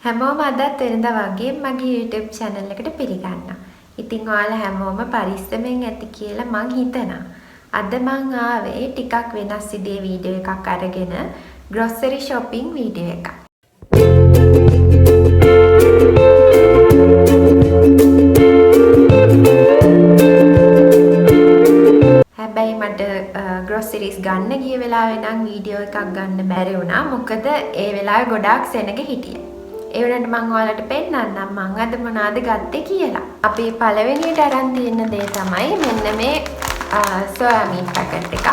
හැමෝම අදත් වෙනදා වගේ මගේ YouTube channel එකට පිළිගන්නවා. ඉතින් ඔයාලා හැමෝම පරිස්සමෙන් ඇති කියලා මං හිතනවා. අද මං ආවේ ටිකක් වෙනස් විදිහේ වීඩියෝ එකක් අරගෙන grocery shopping වීඩියෝ එකක්. හැබැයි මට groceries ගන්න ගිය වෙලාවේ නම් වීඩියෝ එකක් ගන්න බැරි වුණා. මොකද ඒ වෙලාවේ ගොඩාක් සෙනග හිටියා. ඒ වුණාට මම ඔයාලට පෙන්නන්නම් මම අද මොනවද ගත්තේ කියලා. අපි පළවෙනියට අරන් තියෙන දේ තමයි මෙන්න මේ සෝයාබීන් පැකට් එකක්.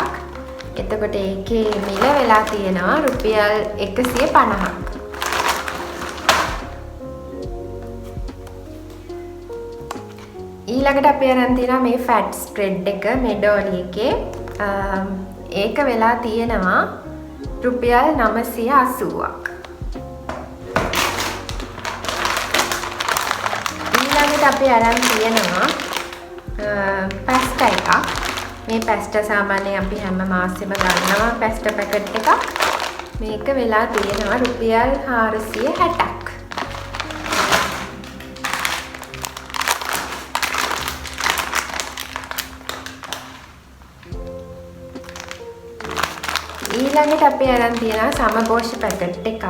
එතකොට ඒකේ මිල වෙලා තියෙනවා රුපියල් 150ක්. ඊළඟට අපි අරන් තියෙනවා මේ ෆැට් ස්ප්‍රෙඩ් එක මෙඩෝලි එකේ. ඒක වෙලා තියෙනවා රුපියල් 980ක්. ඊළඟට අපි අරන් තියෙනවා පැස්ටා එකක්. මේ පැස්ටා සාමාන්‍යයෙන් අපි හැම මාසෙම ගන්නවා පැස්ටා පැකට් එකක්. මේක වෙලා තියෙනවා රුපියල් 460ක්. ඊළඟට අපි අරන් තියෙනවා සමපෝෂ්‍ය පැකට් එකක්.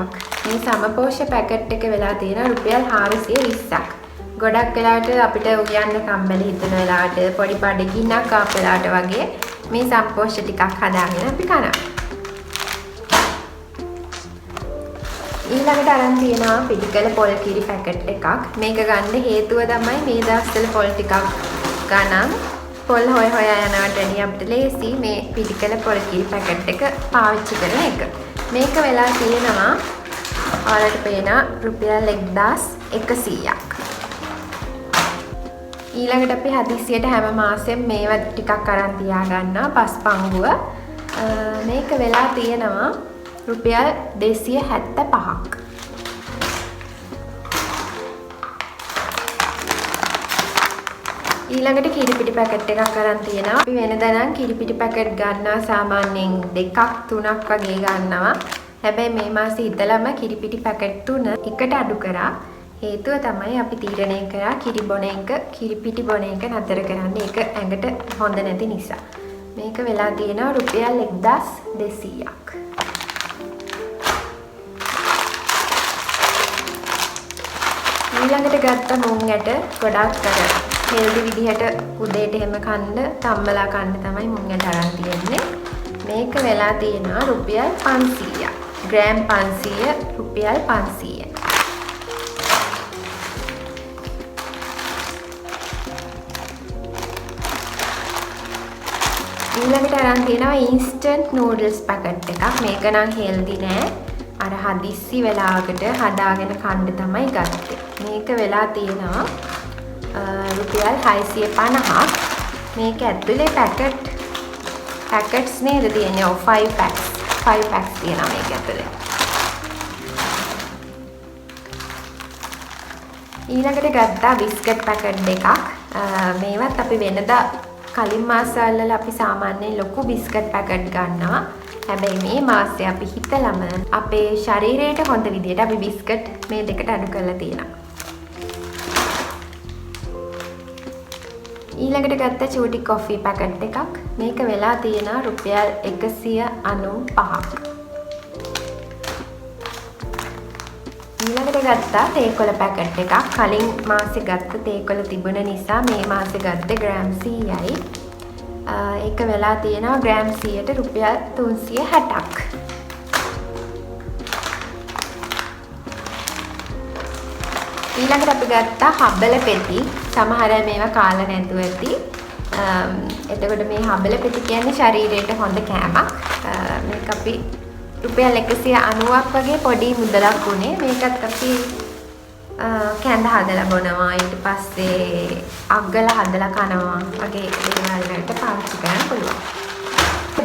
මේ සමපෝෂ්‍ය පැකට් එක වෙලා තියෙනවා රුපියල් 420ක්. ගොඩක් වෙලාවට අපිට උයන්න කම්මැලි හිතෙන වෙලාවට පොඩි බඩගින්නක් ආපු වෙලාවට වගේ මේ සම්පෝෂ්‍ය ටිකක් හදාගෙන අපි කනවා. ඊළඟට අරන් තියෙනවා පිටිකල පොල් කිරි පැකට් එකක්. මේක ගන්න හේතුව තමයි මේ දවස්වල පොල් ටිකක් ගන්න පොල් හොය හොයා යනවට වැඩිය අපිට ලේසි මේ පිටිකල පොල් කිරි පැකට් එක පාවිච්චි කරන එක. මේක වෙලා තියෙනවා ඔයාලට පේන රුපියල් 1100ක්. ඊළඟට අපි හදිස්සියට හැම මාසෙම මේවා ටිකක් අරන් තියාගන්නවා පස්පංගුව. මේක වෙලා තියෙනවා රුපියල් 275ක්. ඊළඟට කිරිපිටි පැකට් එකක් අරන් තියෙනවා. අපි වෙනදා නම් කිරිපිටි පැකට් ගන්නවා සාමාන්‍යයෙන් 2ක් 3ක් වගේ ගන්නවා. හැබැයි මේ මාසේ ඉඳලම කිරිපිටි පැකට් 3 එකට අඩු කරා. හේතුව තමයි අපි තීරණය කරා කිරිපිටි බොන එක නතර කරන්න. ඒක ඇඟට හොඳ නැති නිසා. මේක වෙලා තියෙනවා රුපියල් 1200ක්. ඊළඟට ගත්ත මුං ඇට ගොඩක් හෙල්දි විදිහට උදේට එහෙම කන්න තම්බලා කන්න තමයි මුං ඇට අරන් තියෙන්නේ. මේක වෙලා තියෙනවා රුපියල් 500ක්. ග්‍රෑම් 500 රුපියල් 500. ඊළඟට අරන් තියෙනවා ඉන්ස්ටන්ට් නූඩල්ස් පැකට් එකක්. මේක නම් හෙල්දි නෑ. අර හදිස්සි වෙලාවකට හදාගෙන කන්න තමයි ගත්තේ. මේක වෙලා තියෙනවා රුපියල් 650ක්. මේක ඇතුලේ පැකට්ස් නේද තියෙන්නේ. ඔව් 5 packs තියෙනවා මේක ඇතුලේ. ඊළඟට ගත්තා බිස්කට් පැකට් දෙකක්. මේවත් අපි වෙනදා කලින් මාසවල අපි සාමාන්‍යයෙන් ලොකු බිස්කට් පැකට් ගන්නවා. හැබැයි මේ මාසේ අපි හිතලම අපේ ශරීරයට හොඳ විදියට අපි බිස්කට් මේ දෙකට අඩු කරලා තියෙනවා. ඊළඟට ගත්ත චූටි කොෆි පැකට් එකක්. මේක වෙලා තියෙනවා රුපියල් 195ක්. ඊළඟට ගත්තා තේකොළ පැකට් එකක්. කලින් මාසේ ගත්ත තේකොළ තිබුණ නිසා මේ මාසේ ගත්තේ ග්‍රෑම් 100යි. ඒක වෙලා තියෙනවා ග්‍රෑම් 100ට රුපියල් 360ක්. ඊළඟට අපි ගත්තා හබල පෙති. සමහර අය මේවා කාලා නැතුව ඇති. එතකොට මේ හබල පෙති කියන්නේ ශරීරයට හොඳ කෑමක්. මේක අපි රුපියල් 190ක් වගේ පොඩි මුදලක් උනේ. මේකත් අපි කැඳ හදලා බොනවා. ඊට පස්සේ අග්ගල හදලා කනවා වගේ දේවල් වලට පාවිච්චි කරන්න පුළුවන්.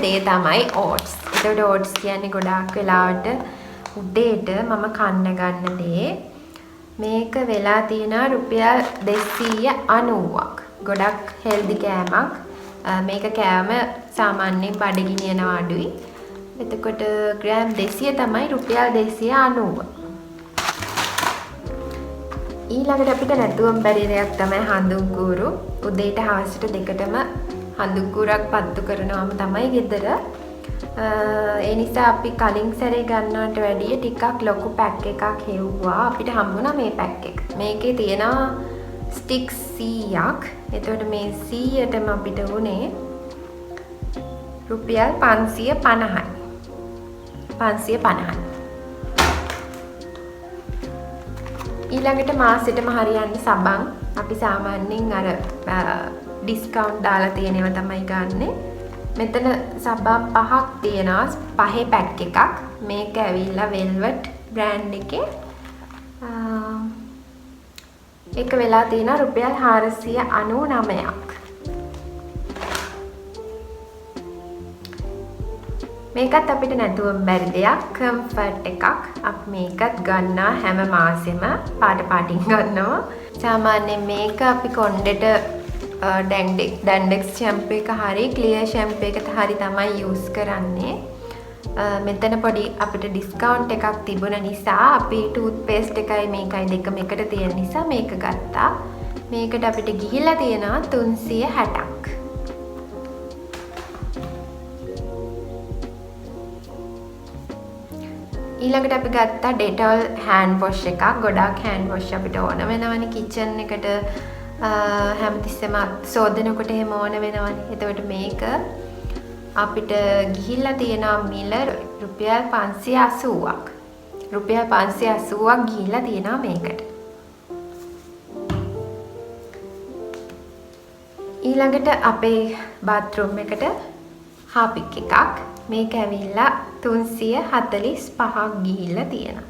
දේ තමයි ඕට්ස්. එතකොට ඕට්ස් කියන්නේ ගොඩාක් වෙලාවට උදේට මම කන්න ගන්න දේ. මේක වෙලා තියෙනවා රුපියල් 290ක්. ගොඩක් හෙල්දි කෑමක්. මේක කෑම සාමාන්‍යයෙන් බඩගිනියනවා අඩුයි. එතකොට ග්‍රෑම් 200 තමයි රුපියල් 290. ඊළඟට අපිට නැතුවම බැරි දෙයක් තමයි හඳුන් කූරු. උදේට හවසට දෙකටම හඳුන් කූරක් පත්තු කරනවාම තමයි ගෙදර. ඒ නිසා අපි කලින් සැරේ ගන්නවට වැඩිය ටිකක් ලොකු පැක් එකක් හෙව්වා. අපිට හම්බුණා මේ පැක් එක. මේකේ තියෙනවා ස්ටික්ස් 100ක්. එතකොට මේ 100ටම අපිට උනේ රුපියල් 550යි. 550යි. ඊළඟට මාසෙටම හරියන්නේ සබන්. අපි සාමාන්‍යයෙන් අර ඩිස්කවුන්ට් දාලා තියෙනව තමයි ගන්නෙ. මෙතන සබන් 5ක් තියෙනවා. 5 පැක් එකක්. මේක ඇවිල්ලා වෙල්වට් බ්‍රෑන්ඩ් එකේ. එක වෙලා තියෙනවා රුපියල් 499ක්. මේකත් අපිට නැතුවම බැරි දෙයක්. කම්ෆර්ට් එකක්. අපි මේකත් ගන්නවා හැම මාසෙම පාටින් ගන්නවා. සාමාන්‍යයෙන් මේක අපි කොණ්ඩෙට ඩැන්ඩෙක්ස් ෂැම්පූ එක හරි ක්ලියර් ෂැම්පූ එක හරි තමයි යූස් කරන්නේ. මෙතන පොඩි අපිට ඩිස්කවුන්ට් එකක් තිබුණ නිසා අපි ටූත් පේස්ට් එකයි මේකයි දෙකම එකට තියෙන නිසා මේක ගත්තා. මේකට අපිට ගිහිල්ලා තියෙනවා 360ක්. ඊළඟට අපි ගත්තා ඩෙටෝල් හෑන්ඩ් වොෂ් එකක්. ගොඩාක් හෑන්ඩ් වොෂ් අපිට ඕන වෙනවනේ කිචන් එකට හැමතිස්සෙම සෝදනකොට එහෙම ඕන වෙනවනේ. එතකොට මේක අපිට ගිහිල්ලා තියෙනවා මිල රුපියල් 580ක්. රුපියල් 580ක් ගිහිල්ලා තියෙනවා මේකට. ඊළඟට අපේ බාත්රූම් එකට හාපික් එකක්. මේක ඇවිල්ලා 345ක් ගිහිල්ලා තියෙනවා.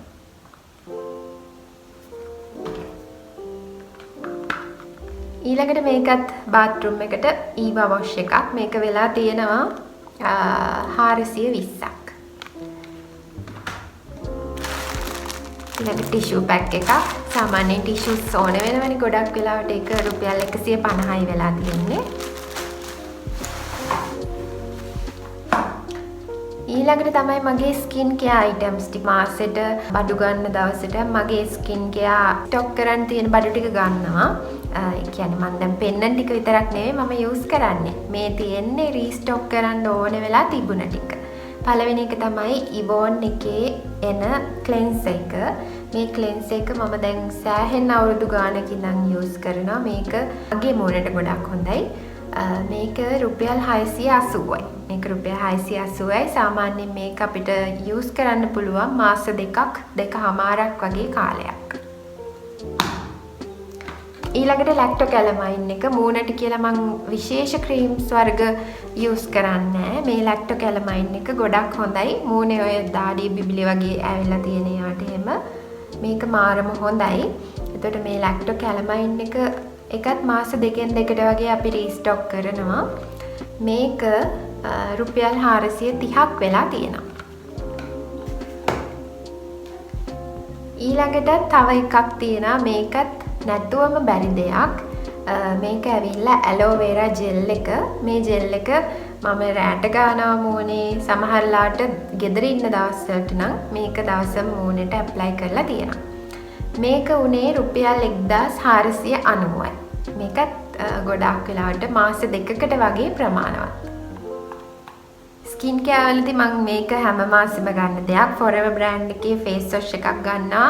ඊළඟට මේකත් බාත්රූම් එකට ඊවා වොෂ් එකක්. මේක වෙලා තියෙනවා 420ක්. ඊළඟට ටිෂු පැක් එකක්. සාමාන්‍යයෙන් ටිෂුස් ඕන වෙනවනේ ගොඩක් වෙලාවට ඒක රුපියල් 150යි වෙලා තියෙන්නේ. ඊළඟට තමයි මගේ ස්කින් කෙයා අයිටම්ස් ටික මාසෙට බඩු ගන්න දවසට මගේ ස්කින් කෙයා ස්ටොක් කරන් තියෙන බඩු ටික ගන්නවා. ඒ කියන්නේ මම දැන් පෙන්නන ටික විතරක් නෙවෙයි මම යූස් කරන්නේ. මේ තියෙන්නේ රීස්ටොක් කරන්න ඕන වෙලා තිබුණ ටික. පළවෙනි එක තමයි ඉවෝන් එකේ එන ක්ලෙන්ස් එක. මේ ක්ලෙන්ස් එක මම දැන් සෑහෙන අවුරුදු ගානකින් ඉඳන් යූස් කරනවා. මේක මගේ මූණට ගොඩක් හොඳයි. මේක රුපියල් 680යි. මේක රුපියල් 680යි. සාමාන්‍යයෙන් මේක අපිට යූස් කරන්න පුළුවන් මාස දෙකමාරක් වගේ කාලයක්. ඊළඟට ලැක්ටෝකැලමයින් එක මූණට කියලා මම විශේෂ ක්‍රීම්ස් වර්ග යූස් කරන්නේ. මේ ලැක්ටෝකැලමයින් එක ගොඩක් හොඳයි. මූණේ ඔය දාඩිය බිබිලි වගේ ඇවිල්ලා තියෙන යාට එහෙම මේක මාරම හොඳයි. එතකොට මේ ලැක්ටෝකැලමයින් එකත් මාස දෙකෙන් දෙකට වගේ අපි රීස්ටොක් කරනවා. මේක රුපියල් 430ක් වෙලා තියෙනවා. ඊළඟට තව එකක් තියෙනවා. මේකත් නැතුවම බැරි දෙයක්. මේක ඇවිල්ලා ඇලෝවේරා ජෙල් එක. මේ ජෙල් එක මම රැට ගන්නවා මූණේ. සමහරලාට ගෙදර ඉන්න දවස්වලට නම් මේක දවසම මූණට ඇප්ලයි කරලා තියෙනවා. මේක උනේ රුපියල් 1490යි. මේකත් ගොඩාක් වෙලාවට මාස දෙකකට වගේ ප්‍රමාණවත්. ස්කින් කෙයාර් වලදී මම මේක හැම මාසෙම ගන්න දෙයක්. Forever brand එකේ face wash එකක් ගන්නවා.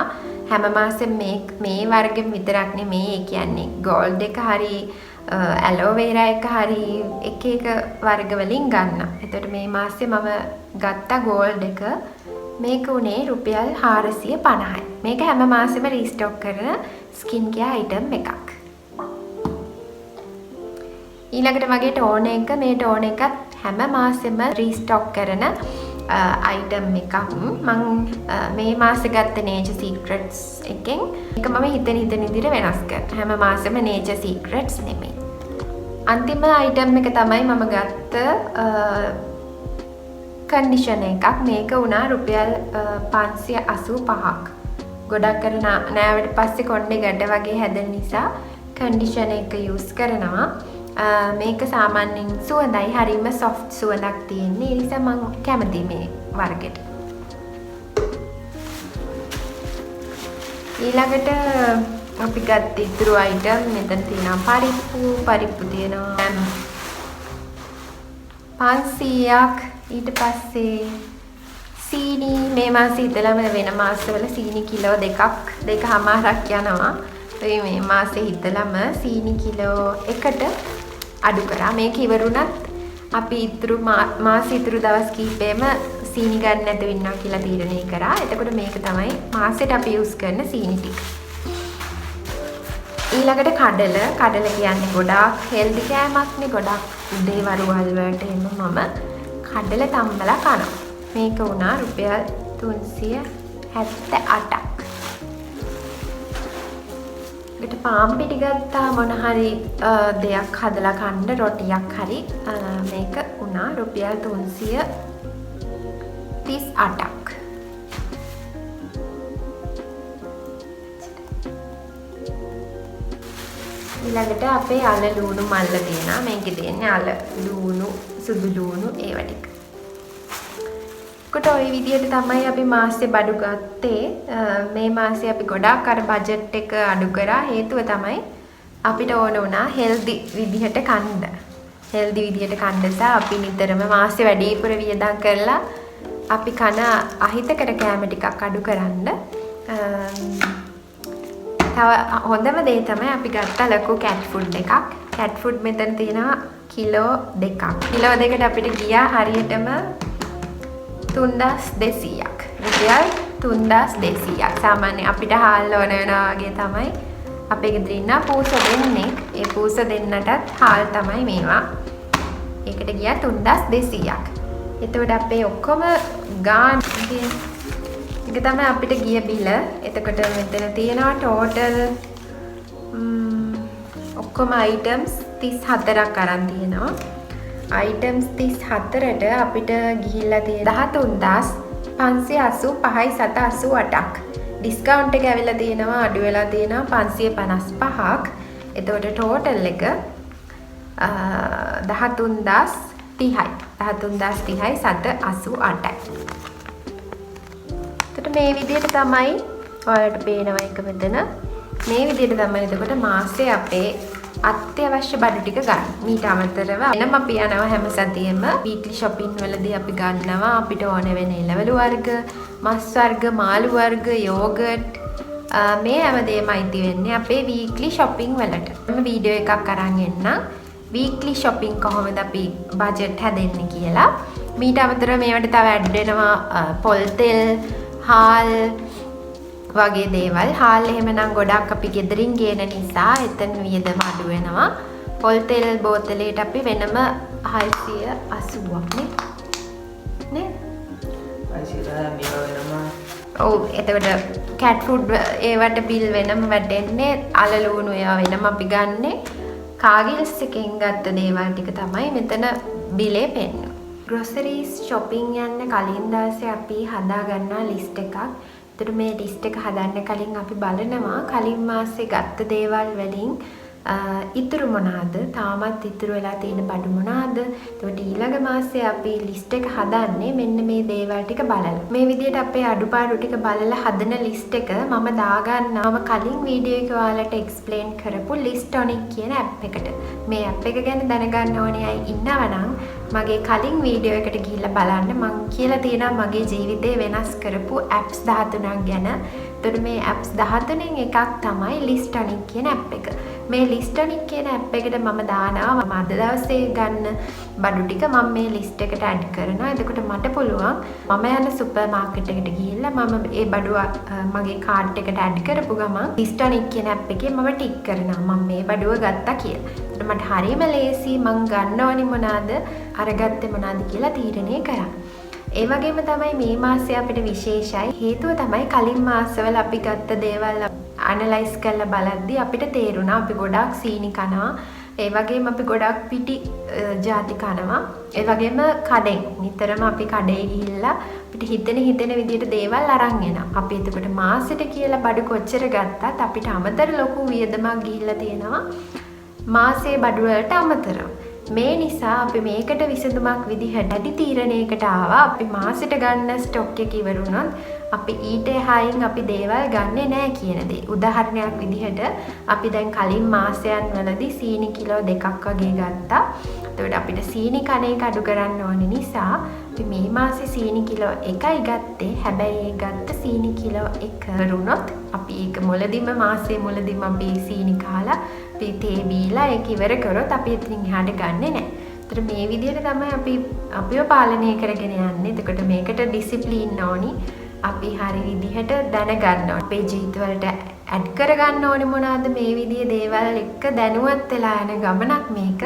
හැම මාසෙම මේ වර්ගෙම විතරක් නෙමෙයි. ඒ කියන්නේ gold එක හරි aloe vera එක හරි එක වර්ග වලින් ගන්න. එතකොට මේ මාසේ මම ගත්ත gold එක මේක උනේ රුපියල් 450යි. මේක හැම මාසෙම රීස්ටොක් කරන ස්කින් කෙයාර් අයිටම් එකක්. ඊළඟට මගේ ටෝන එක. මේ ටෝන එකත් හැම මාසෙම රීස්ටොක් කරන අයිටම් එකක්. මම මේ මාසෙ ගත්ත Nature Secrets එකෙන් එක මම හිතන විදිහට වෙනස් කරනවා. හැම මාසෙම Nature Secrets නෙමෙයි. අන්තිම අයිටම් එක තමයි මම ගත්ත කන්ඩිෂනර් එකක්. මේක වුණා රුපියල් 585ක්. ගොඩක් කර නෑවට පස්සේ කොණ්ඩේ ගැට වගේ හැදෙන නිසා කන්ඩිෂනර් එක යූස් කරනවා. මේක සාමාන්‍යයෙන් සුවඳයි. හරිම සොෆ්ට් සුවඳක් තියෙන. ඒ නිසා මම කැමතියි මේ වර්ගෙට. ඊළඟට අපි ගත්ත ඉතුරු අයිටම් මෙතන තියෙනවා පරිප්පු තියෙනවා 500ක් ඊට පස්සේ සීනි මේ මාසේ ඉඳලම වෙන මාසවල සීනි කිලෝ දෙකමාරක් යනවා. මේ මාසේ ඉඳලම සීනි කිලෝ 1ට අඩු කරා. මේක ඉවරුණත් අපි ඉතුරු මාසේ ඉතුරු දවස් කිහිපෙම සීනි ගන්න නැතුව ඉන්නවා කියලා තීරණය කරා. එතකොට මේක තමයි මාසෙට අපි යූස් කරන සීනි ටික. ඊළඟට කඩල කියන්නේ ගොඩාක් හෙල්දි කෑමක්නේ. ගොඩාක් උදේ වරුවල් වලට එන්න මම කඩල තම්බලා කනවා. මේක වුණා රුපියල් 378ක්. ඊට පාම් පිටි ගත්තා මොන හරි දෙයක් හදලා කන්න රොටියක් හරි මේක වුණා රුපියල් 338ක්. ඊළඟට අපේ අල ලුණු මල්ල තියෙනවා. මේකේ තියෙන්නේ අල ලුණු සුදු ලුණු ඒවා ටික. කොට ওই විදිහට තමයි අපි මාසේ බඩු ගත්තේ. මේ මාසේ අපි ගොඩාක් අර බජට් එක අඩු කරා. හේතුව තමයි අපිට ඕන වුණා හෙල්දි විදිහට කන්න. හෙල්දි විදිහට කන්න නිසා අපි නිතරම මාසේ වැඩිපුර වියදම් කරලා අපි කන අහිතකර කෑම ටිකක් අඩු කරන්න. තව හොඳම දේ තමයි අපි ගත්ත ලොකු කැට් ෆුඩ් එකක්. කැට් ෆුඩ් මෙතන තියෙනවා කිලෝ 2ක්. කිලෝ 2කට අපිට ගියා හරියටම 3200ක්. රුපියල් 3200ක්. සාමාන්‍ය අපිට හාල් ඕන වෙනවා වගේ තමයි අපේ ගෙදර ඉන්න පූස දෙන්නෙක්. ඒ පූස දෙන්නටත් හාල් තමයි මේවා. ඒකට ගියා 3200ක්. එතකොට අපේ ඔක්කොම ගාන ඒක තමයි අපිට ගිය බිල. එතකොට මෙතන තියෙනවා ටෝටල් ඔක්කොම යිටම්ස් 34ක් අරන් තියෙනවා. items 34ට අපිට ගිහිල්ලා තියෙන 13585යි 788ක්. ඩිස්කවුන්ට් එක ඇවිල්ලා තියෙනවා අඩු වෙලා තියෙනවා 555ක්. එතකොට ටෝටල් එක 13030යි. 13030යි 788යි. එතකොට මේ විදිහට තමයි ඔයාලට පේනවා එක මෙතන. මේ විදිහට තමයි එතකොට මාසේ අපේ අත්‍යවශ්‍ය බඩු ටික ගන්න. මීට අමතරව එනම අපි යනවා හැම සතියෙම වීක්ලි shopping වලදී අපි ගන්නවා අපිට ඕන වෙන එළවලු වර්ග, මස් වර්ග, මාළු වර්ග, යෝගට් මේ හැමදේම අයිති වෙන්නේ අපේ වීක්ලි shopping වලට. මම වීඩියෝ එකක් අරන් එන්නම් වීක්ලි shopping කොහොමද අපි බජට් හැදෙන්නේ කියලා. මීට අමතරව මේවට තව ඇඩ් වෙනවා පොල් තෙල්, හාල් වගේ දේවල්. හාල් එහෙමනම් ගොඩක් අපි ගෙදරින් ගේන නිසා එතන වියදම අඩු වෙනවා. පොල් තෙල් බෝතලයට අපි වෙනම 680ක් නේ 600 මේවා වෙනම. ඔව් එතකොට කැට් ෆුඩ් ඒවට බිල් වෙනම වැටෙන්නේ. අල ලුණු ඒවා වෙනම අපි ගන්නෙ. කාගිල්ස් එකෙන් ගත්ත දේවල් ටික තමයි මෙතන බිලේ පෙන්නන්නේ. ග්‍රොසරීස් shopping යන්න කලින් දවසේ අපි හදා ගන්නා ලිස්ට් එකක්. එතකොට මේ ලිස්ට් එක හදන්න කලින් අපි බලනවා කලින් මාසේ ගත්ත දේවල් වලින් ඉතුරු මොනවාද? තාමත් ඉතුරු වෙලා තියෙන බඩු මොනවාද? එතකොට ඊළඟ මාසේ අපි ලිස්ට් එක හදන්නේ මෙන්න මේ දේවල් ටික බලලා. මේ විදිහට අපේ අඩුපාඩු ටික බලලා හදන ලිස්ට් එක මම දාගන්නවා කලින් වීඩියෝ එක ඔයාලට එක්ස්ප්ලেইন කරපු ලිස්ටොනික් කියන ඇප් එකට. මේ ඇප් එක ගැන දැනගන්න ඕනේ අය ඉන්නවනම් මගේ කලින් වීඩියෝ එකට ගිහිල්ලා බලන්න. මම කියලා තියෙනවා මගේ ජීවිතේ වෙනස් කරපු ඇප්ස් 13ක් ගැන. එතකොට මේ ඇප්ස් 13න් එකක් තමයි ලිස්ටොනික් කියන ඇප් එක. මේ ලිස්ටොනික් කියන ඇප් එකට මම දානවා මම අද දවසේ ගන්න බඩු ටික මම මේ ලිස්ට් එකට ඇඩ් කරනවා. එතකොට මට පුළුවන් මම යන සුපර් මාකට් එකට ගිහිල්ලා මම ඒ බඩුව මගේ කාර්ට් එකට ඇඩ් කරපු ගමන් ලිස්ටොනික් කියන ඇප් එකේ මම ටික් කරනවා මම මේ බඩුව ගත්තා කියලා. එතකොට මට හරියම ලේසි මං ගන්න ඕනි මොනවාද අරගත්තේ මොනවාද කියලා තීරණය කරා. ඒ වගේම තමයි මේ මාසේ අපිට විශේෂයි. හේතුව තමයි කලින් මාසවල අපි ගත්ත දේවල් ඇනලයිස් කරලා බලද්දී අපිට තේරුණා අපි ගොඩාක් සීනි කනවා. ඒ වගේම අපි ගොඩාක් පිටි ಜಾති කනවා. ඒ වගේම කඩෙන් නිතරම අපි කඩේ ගිහිල්ලා අපිට හිතෙන විදිහට දේවල් අරන් එනවා. අපි එතකොට මාසෙට කියලා බඩු කොච්චර ගත්තත් අපිට අමතර ලොකු වියදමක් ගිහිල්ලා තියෙනවා. මාසේ බඩු වලට අමතරව. මේ නිසා අපි මේකට විසඳුමක් විදිහට ඇති තීරණයකට ආවා. අපි මාසෙට ගන්න ස්ටොක් එක ඉවරුනොත් අපි ඊට එහායින් අපි දේවල් ගන්නෙ නෑ කියන දේ. උදාහරණයක් විදිහට අපි දැන් කලින් මාසයන් වලදී සීනි කිලෝ 2ක් වගේ ගත්තා. එතකොට අපිට සීනි කන එක අඩු කරන්න ඕන නිසා අපි මේ මාසේ සීනි කිලෝ 1යි ගත්තේ. හැබැයි ඒ ගත්ත සීනි කිලෝ 1 රුණොත් අපි ඒක මුලදිම මාසේ මුලදිම අපි සීනි කාලා අපි තේ බීලා ඒක ඉවර කරොත් අපි එතනින් එහාට ගන්නෙ නෑ. ඒතර මේ විදිහට තමයි අපි අපිව පාලනය කරගෙන යන්නේ. එතකොට මේකට ඩිසිප්ලින් ඕනි. අපි හරි විදිහට දැනගන්න ඕනේ. අපේ ජීවිතවලට ඇඩ් කරගන්න ඕනේ මොනවාද මේ විදිහේ දේවල් එක්ක දැනුවත් වෙලා යන ගමනක් මේක.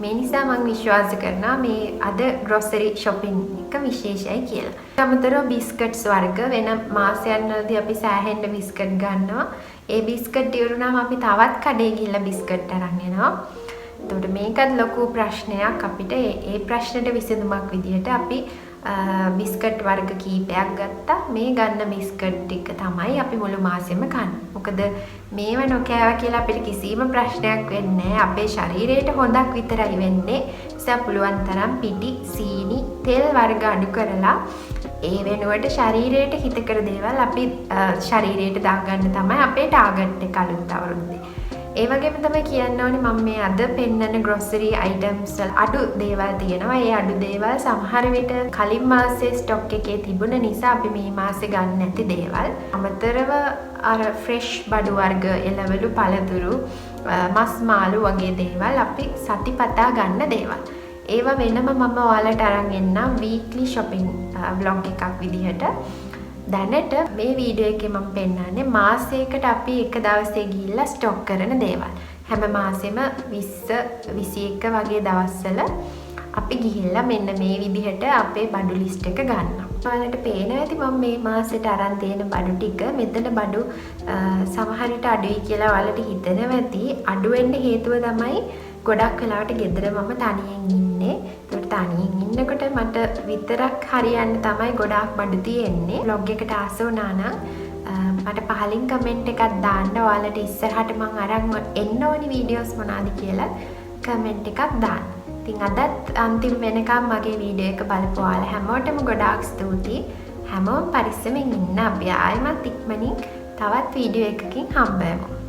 මේ නිසා මම විශ්වාස කරනවා මේ අද ග්‍රොසරි shopping එක විශේෂයි කියලා. අමතරව බිස්කට්ස් වර්ග වෙන මාසයන් වලදී අපි සෑහෙන්න බිස්කට් ගන්නවා. ඒ බිස්කට් ඉවරුනම අපි තවත් කඩේ ගිහිල්ලා බිස්කට් අරන් එනවා. එතකොට මේකත් ලොකු ප්‍රශ්නයක් අපිට. ඒ ප්‍රශ්නෙට විසඳුමක් විදිහට අපි බිස්කට් වර්ග කීපයක් ගත්තා. මේ ගන්න බිස්කට් ටික තමයි අපි මුළු මාසෙම කන්නේ. මොකද මේව නොකෑවා කියලා අපිට කිසිම ප්‍රශ්නයක් වෙන්නේ නැහැ. අපේ ශරීරයට හොඳක් විතරයි වෙන්නේ. නිසා පුළුවන් තරම් පිටි, සීනි, තෙල් වර්ග අඩු කරලා ඒ වෙනුවට ශරීරයට හිතකර දේවල් අපි ශරීරයට දාගන්න තමයි අපේ ටාගට් එක අලුත් අවුරුද්දේ. ඒ වගේම තමයි කියන්න ඕනේ මම මේ අද පෙන්නන ග්‍රොසරි අයිටම්ස් වල අඩු දේවල් තියෙනවා. ඒ අඩු දේවල් සමහර විට කලින් මාසේ ස්ටොක් එකේ තිබුණ නිසා අපි මේ මාසේ ගන්න නැති දේවල්. අමතරව අර ෆ්‍රෙෂ් බඩු වර්ග, එළවලු, පළතුරු, මස් මාළු වගේ දේවල් අපි සතිපතා ගන්න දේවල්. ඒවා වෙනම මම ඔයාලට අරන් එන්නම් වීක්ලි shopping vlog එකක් විදිහට. දැනට මේ වීඩියෝ එකේ මම පෙන්නන්නේ මාසයකට අපි එක දවසේ ගිහිල්ලා ස්ටොක් කරන දේවල්. හැම මාසෙම 20 21 වගේ දවස්වල අපි ගිහිල්ලා මෙන්න මේ විදිහට අපේ බඩු ලිස්ට් එක ගන්නවා. ඔයාලට පේනවා ඇති මම මේ මාසෙට අරන් තියෙන බඩු ටික. මෙතන බඩු සමහර විට අඩුයි කියලා ඔයාලට හිතෙනවා ඇති. අඩු වෙන්න හේතුව තමයි ගොඩක් වෙලාවට ගෙදර මම තනියෙන් ඉන්නේ. ඒකට තනියෙන් ඉන්නකොට මට විතරක් හරියන්න තමයි ගොඩාක් බඩු තියෙන්නේ. vlog එකට ආස වුණා නම් මට පහලින් කමෙන්ට් එකක් දාන්න. ඔයාලට ඉස්සරහට මම අරන් එන්න ඕනි වීඩියෝස් මොනවාද කියලා කමෙන්ට් එකක් දාන්න. ඉතින් අදත් අන්තිම වෙනකම් මගේ වීඩියෝ එක බලපු ඔයාලා හැමෝටම ගොඩාක් ස්තුතියි. හැමෝම පරිස්සමෙන් ඉන්න. අපි ආයෙමත් ඉක්මනින් තවත් වීඩියෝ එකකින් හම්බ වෙමු.